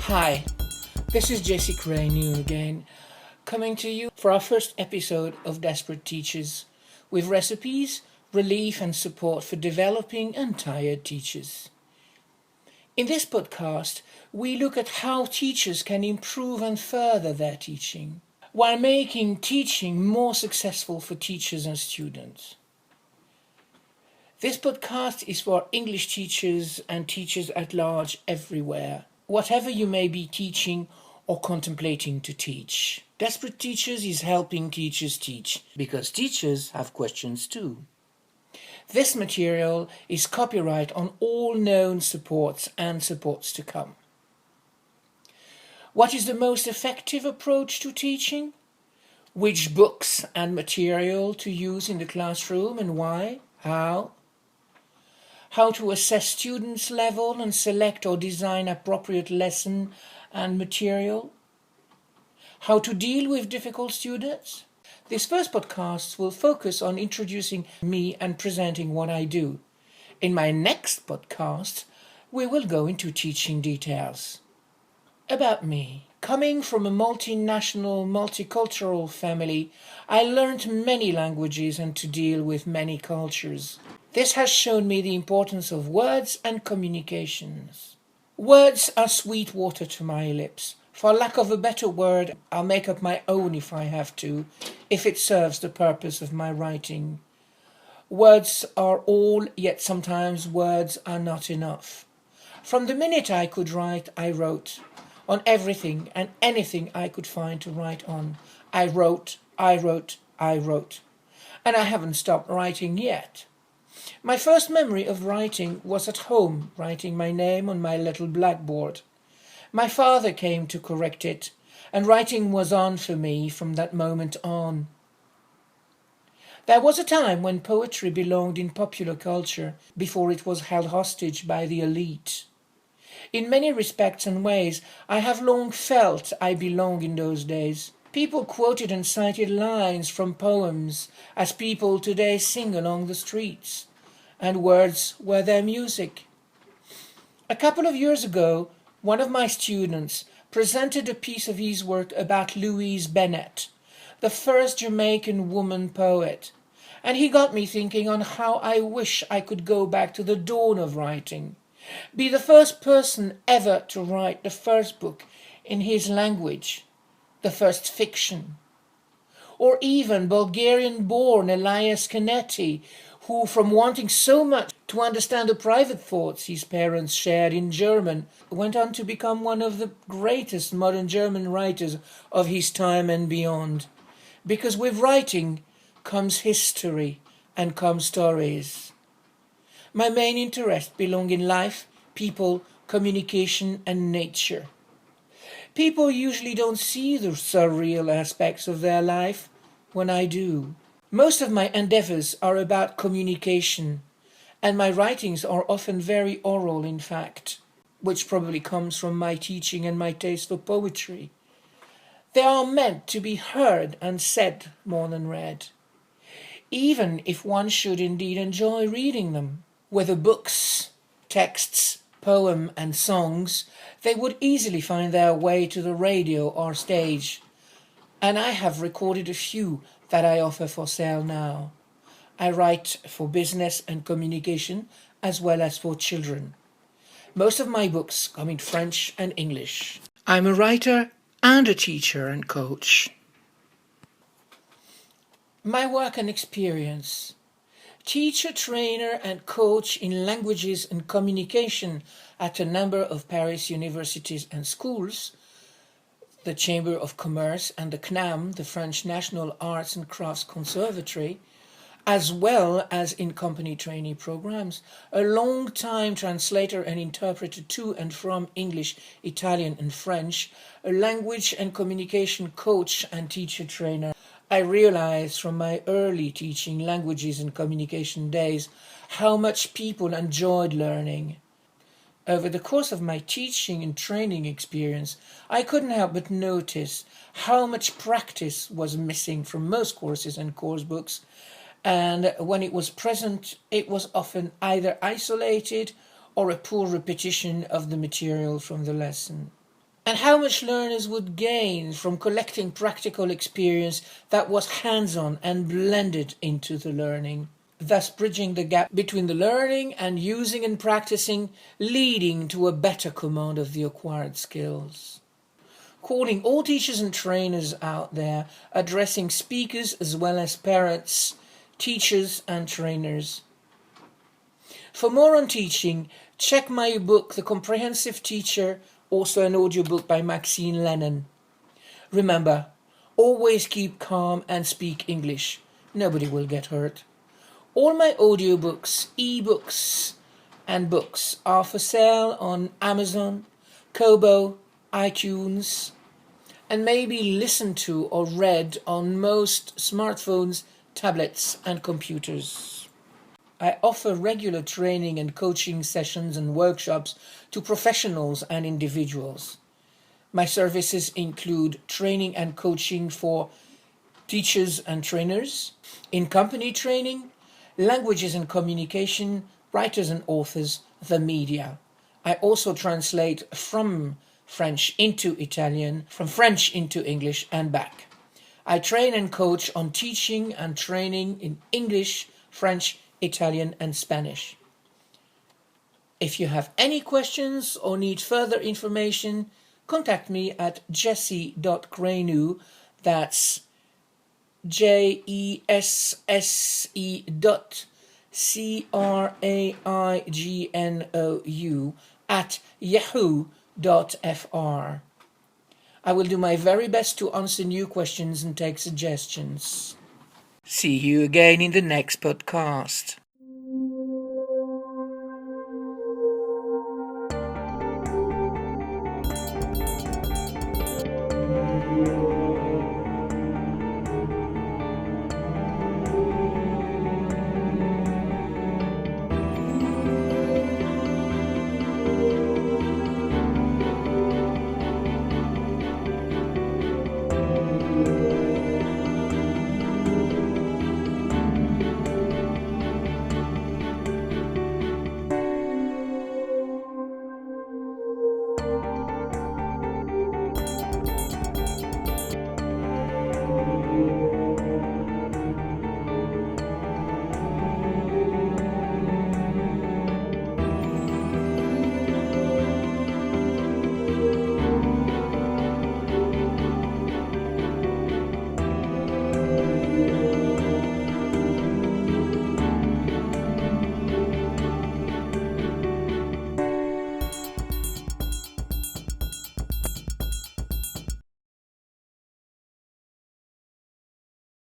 Hi, this is Jesse Cranew again, coming to you for our first episode of Desperate Teachers, with recipes, relief and support for developing and tired teachers. In this podcast, we look at how teachers can improve and further their teaching, while making teaching more successful for teachers and students. This podcast is for English teachers and teachers at large everywhere, whatever you may be teaching or contemplating to teach. Desperate Teachers is helping teachers teach, because teachers have questions too. This material is copyright on all known supports and supports to come. What is the most effective approach to teaching? Which books and material to use in the classroom and why? How? How to assess students' level and select or design appropriate lesson and material? How to deal with difficult students? This first podcast will focus on introducing me and presenting what I do. In my next podcast, we will go into teaching details. About me. Coming from a multinational, multicultural family, I learned many languages and to deal with many cultures. This has shown me the importance of words and communications. Words are sweet water to my lips. For lack of a better word, I'll make up my own if I have to, if it serves the purpose of my writing. Words are all, yet sometimes words are not enough. From the minute I could write, I wrote. On everything and anything I could find to write on. I wrote. And I haven't stopped writing yet. My first memory of writing was at home, writing my name on my little blackboard. My father came to correct it, and writing was on for me from that moment on. There was a time when poetry belonged in popular culture before it was held hostage by the elite. In many respects and ways, I have long felt I belong in those days. People quoted and cited lines from poems as people today sing along the streets, and words were their music. A couple of years ago, one of my students presented a piece of his work about Louise Bennett, the first Jamaican woman poet, and he got me thinking on how I wish I could go back to the dawn of writing. Be the first person ever to write the first book in his language, the first fiction. Or even Bulgarian-born Elias Canetti, who, from wanting so much to understand the private thoughts his parents shared in German, went on to become one of the greatest modern German writers of his time and beyond. Because with writing comes history and come stories. My main interests belong in life, people, communication, and nature. People usually don't see the surreal aspects of their life when I do. Most of my endeavors are about communication, and my writings are often very oral, in fact, which probably comes from my teaching and my taste for poetry. They are meant to be heard and said more than read, even if one should indeed enjoy reading them. Whether books, texts, poem and songs, they would easily find their way to the radio or stage, and I have recorded a few that I offer for sale now. I write for business and communication as well as for children. Most of my books come in French and English. I'm a writer and a teacher and coach. My work and experience. Teacher, trainer and coach in languages and communication at a number of Paris universities and schools, the Chamber of Commerce and the CNAM, the French National Arts and Crafts Conservatory, as well as in company trainee programs, a long-time translator and interpreter to and from English, Italian and French, a language and communication coach and teacher trainer. I realized from my early teaching languages and communication days how much people enjoyed learning. Over the course of my teaching and training experience, I couldn't help but notice how much practice was missing from most courses and course books, and when it was present, it was often either isolated or a poor repetition of the material from the lesson. and how much learners would gain from collecting practical experience that was hands-on and blended into the learning, thus bridging the gap between the learning and using and practicing, leading to a better command of the acquired skills. Calling all teachers and trainers out there, addressing speakers as well as parents, teachers and trainers. For more on teaching, check my book, The Comprehensive Teacher, also an audiobook by Maxine Lennon. Remember, always keep calm and speak English. Nobody will get hurt. All my audiobooks, ebooks, and books are for sale on Amazon, Kobo, iTunes, and may be listened to or read on most smartphones, tablets, and computers. I offer regular training and coaching sessions and workshops to professionals and individuals. My services include training and coaching for teachers and trainers, in-company training, languages and communication, writers and authors, the media. I also translate from French into Italian, from French into English and back. I train and coach on teaching and training in English, French, Italian and Spanish. If you have any questions or need further information, contact me at jesse.crainou, that's JESSE.CRAIGNOU at yahoo.fr. I will do my very best to answer new questions and take suggestions. See you again in the next podcast.